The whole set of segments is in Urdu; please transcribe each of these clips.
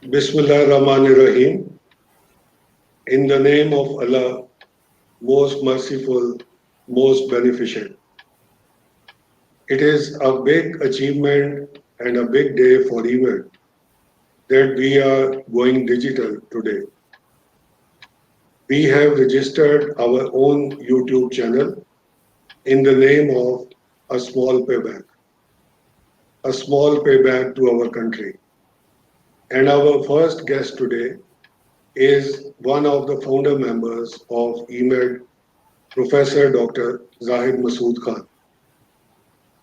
Bismillah Rahman Rahim. In the name of Allah, most merciful, most beneficent. It is a big achievement and a big day for EMED that we are going digital today. We have registered our own YouTube channel in the name of a small payback to our country. And our first guest today is one of the founder members of EMED, Professor Dr. Zahid Masood Khan.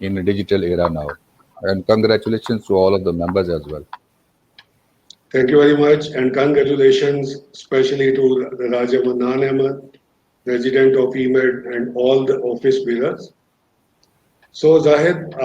in a digital era now, and congratulations to all of the members as well. Thank you very much, and congratulations especially to the Raja Manan Ahmed, President of EMED, and all the office bearers. So Zahid,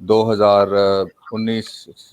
2019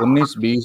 19, 20,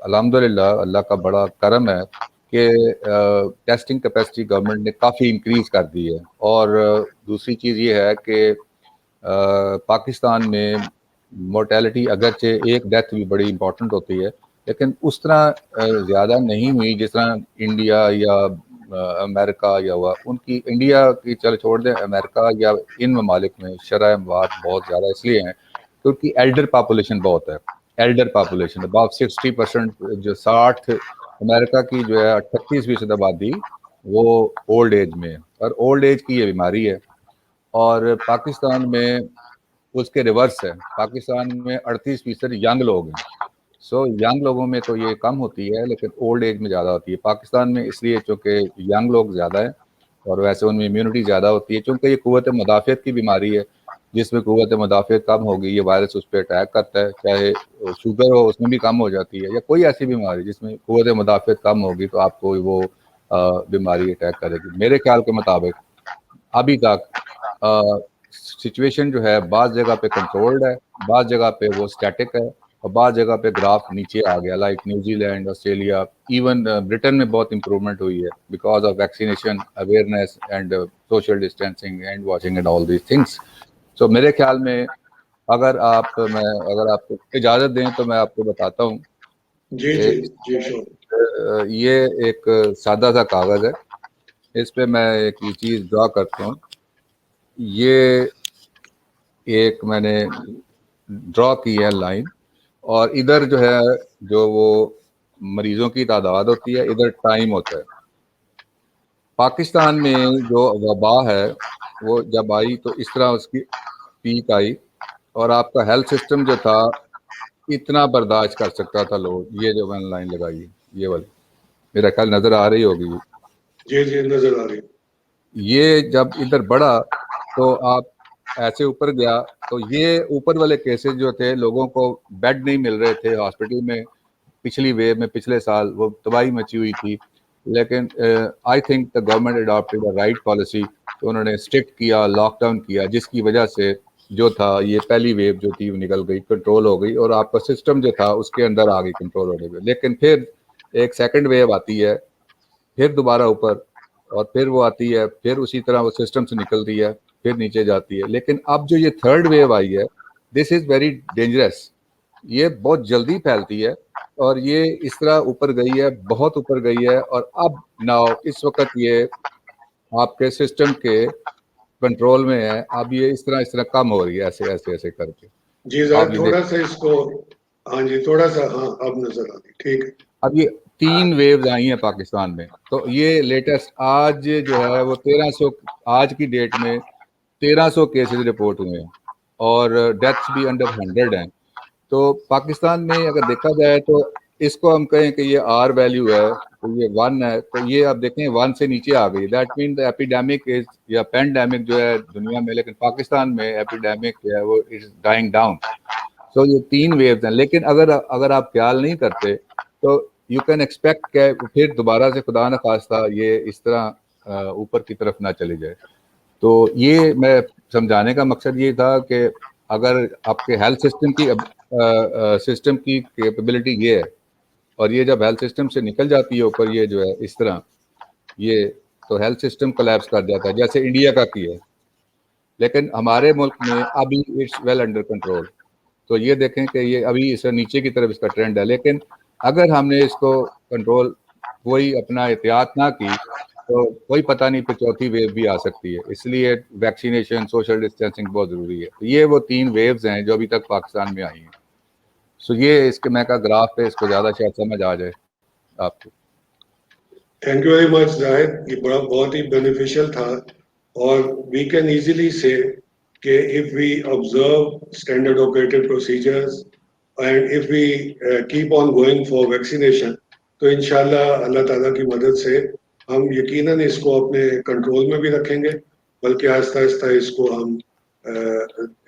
الحمدللہ اللہ کا بڑا کرم ہے کہ ٹیسٹنگ کیپیسٹی گورنمنٹ نے کافی انکریز کر دی ہے. اور دوسری چیز یہ ہے کہ پاکستان میں مورٹیلٹی اگرچہ ایک ڈیتھ بھی بڑی امپورٹنٹ ہوتی ہے لیکن اس طرح زیادہ نہیں ہوئی جس طرح انڈیا یا امریکہ یا ہوا. ان کی انڈیا کی چل چھوڑ دیں, امریکہ یا ان ممالک میں شرح اموات بہت زیادہ اس لیے ہیں کیونکہ ایلڈر پاپولیشن بہت ہے. ایلڈر پاپولیشن اباؤٹ 60%, جو 60, امریکہ کی جو ہے 38% آبادی وہ اولڈ ایج میں ہے, اور اولڈ ایج کی یہ بیماری ہے. اور پاکستان میں اس کے ریورس ہے, پاکستان میں 38% ینگ لوگ ہیں. سو ینگ لوگوں میں تو یہ کم ہوتی ہے لیکن اولڈ ایج میں زیادہ ہوتی ہے پاکستان میں, اس لیے چونکہ ینگ لوگ زیادہ ہیں اور ویسے ان میں امیونٹی زیادہ ہوتی ہے. چونکہ یہ قوت مدافعت کی بیماری ہے جس میں قوت مدافعت کم ہوگی یہ وائرس اس پہ اٹیک کرتا ہے, چاہے شوگر ہو اس میں بھی کم ہو جاتی ہے, یا کوئی ایسی بیماری جس میں قوت مدافعت کم ہوگی تو آپ کو وہ بیماری اٹیک کرے گی. میرے خیال کے مطابق ابھی تک سچویشن جو ہے بعض جگہ پہ کنٹرولڈ ہے, بعض جگہ پہ وہ اسٹیٹک ہے, اور بعض جگہ پہ گراف نیچے آ گیا, like New Zealand, Australia, even Britain میں بہت امپرومنٹ ہوئی ہے because of vaccination, awareness and social distancing and watching and all these things. So میرے خیال میں اگر آپ کو اجازت دیں تو میں آپ کو بتاتا ہوں. جی جی جی شور. یہ ایک سادہ سا کاغذ ہے, اس پہ میں ایک یہ چیز ڈرا کرتا ہوں. یہ ایک میں نے ڈرا کی ہے لائن, اور ادھر جو ہے جو وہ مریضوں کی تعداد ہوتی ہے, ادھر ٹائم ہوتا ہے. پاکستان میں جو وبا ہے وہ جب آئی تو اس طرح اس کی پیک آئی, اور آپ کا ہیلتھ سسٹم جو تھا اتنا برداشت کر سکتا تھا لوگ. یہ جو میں نے لائن لگائی یہ والی, میرا خیال نظر آ رہی ہوگی. جی جی نظر آ رہی. یہ جب ادھر بڑھا تو آپ ایسے اوپر گیا تو یہ اوپر والے کیسز جو تھے, لوگوں کو بیڈ نہیں مل رہے تھے ہاسپٹل میں. پچھلی ویو میں پچھلے سال وہ تباہی مچی ہوئی تھی, لیکن I think the government adopted a right policy. تو انہوں نے اسٹرکٹ کیا, لاک ڈاؤن کیا, جس کی وجہ سے جو تھا یہ پہلی ویو جو تھی وہ نکل گئی, کنٹرول ہو گئی, اور آپ کا سسٹم جو تھا اس کے اندر آ گئی, کنٹرول ہونے میں. لیکن پھر ایک سیکنڈ ویو آتی ہے, پھر دوبارہ اوپر, اور پھر وہ آتی ہے, پھر اسی طرح وہ سسٹم سے نکلتی ہے, پھر نیچے جاتی ہے. لیکن اب جو یہ تھرڈ ویو آئی ہے, دس از ویری ڈینجرس. یہ بہت جلدی پھیلتی ہے اور یہ اس طرح اوپر گئی ہے, بہت اوپر گئی ہے, اور اب ناؤ اس وقت یہ آپ کے سسٹم کے کنٹرول میں ہے. اب یہ اس طرح کم ہو رہی ہے, ایسے ایسے ایسے کر کے. جی ذرا تھوڑا سا اس کو, ہاں جی تھوڑا سا, ہاں اب نظر آ رہی. ٹھیک ہے. اب یہ 3 ویوز آئی ہیں پاکستان میں, تو یہ لیٹسٹ آج جو ہے وہ 1300, آج کی ڈیٹ میں 1300 کیسز رپورٹ ہوئے ہیں, اور ڈیتھس بھی انڈر 100 ہیں. تو پاکستان میں اگر دیکھا جائے تو اس کو ہم کہیں کہ یہ آر ویلیو ہے, تو یہ 1 ہے, تو یہ آپ دیکھیں 1 سے نیچے آ گئی. دیٹ مین دا ایپیڈیمک یا پینڈیمک جو ہے دنیا میں, لیکن پاکستان میں ایپیڈیمک جو ہے وہ از ڈائنگ ڈاؤن. سو یہ 3 ویوز ہیں, لیکن اگر آپ خیال نہیں کرتے تو یو کین ایکسپیکٹ کہ پھر دوبارہ سے خدا نخواستہ یہ اس طرح اوپر کی طرف نہ چلے جائے. تو یہ میں سمجھانے کا مقصد یہ تھا کہ اگر آپ کے ہیلتھ سسٹم کی کیپیبلٹی یہ ہے, اور یہ جب ہیلتھ سسٹم سے نکل جاتی ہے اوپر, یہ جو ہے اس طرح یہ, تو ہیلتھ سسٹم کولیپس کر جاتا ہے جیسے انڈیا کا کی ہے. لیکن ہمارے ملک میں ابھی اٹس ویل انڈر کنٹرول. تو یہ دیکھیں کہ یہ ابھی اس نیچے کی طرف اس کا ٹرینڈ ہے, لیکن اگر ہم نے اس کو کنٹرول کوئی اپنا احتیاط نہ کی تو کوئی پتہ نہیں پھر چوتھی ویو بھی آ سکتی ہے. اس لیے ویکسینیشن, سوشل ڈسٹینسنگ بہت ضروری ہے. تو یہ وہ 3 ویوز ہیں جو ابھی تک پاکستان میں آئی ہیں. سو یہ اس کے میں کا گراف پہ اس کو زیادہ شاید سمجھ آ جائے آپ کو. تھینک یو ویری مچ زاہد, یہ بہت ہی بینیفیشل تھا. اور وی کین ایزیلی سے کہ if we observe standard operated procedures and if we keep on going for vaccination, تو انشاءاللہ اللہ تعالیٰ کی مدد سے ہم یقیناً اس کو اپنے کنٹرول میں بھی رکھیں گے, بلکہ آہستہ آہستہ اس کو ہم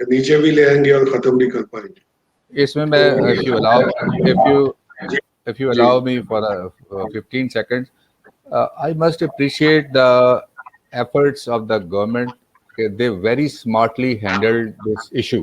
نیچے بھی لے آئیں گے اور ختم بھی کر پائیں گے. اس میں if you allow me for 15 seconds, I must appreciate the efforts of the government. They very smartly handled this issue.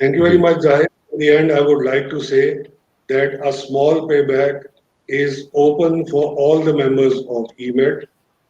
Thank you very much, Zahid. In the end, I would like to say that a small payback is open for all the members of EMED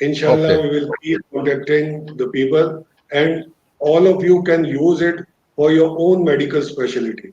Inshallah, Okay. we will keep contacting the people, and all of you can use it for your own medical specialty.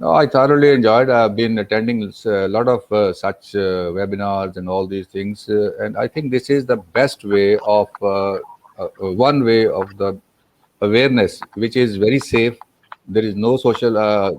No, I thoroughly enjoyed. I've been attending a lot of such webinars and all these things, and I think this is the best way of one way of the awareness, which is very safe. There is no social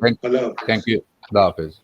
Thank you. Allah Hafiz.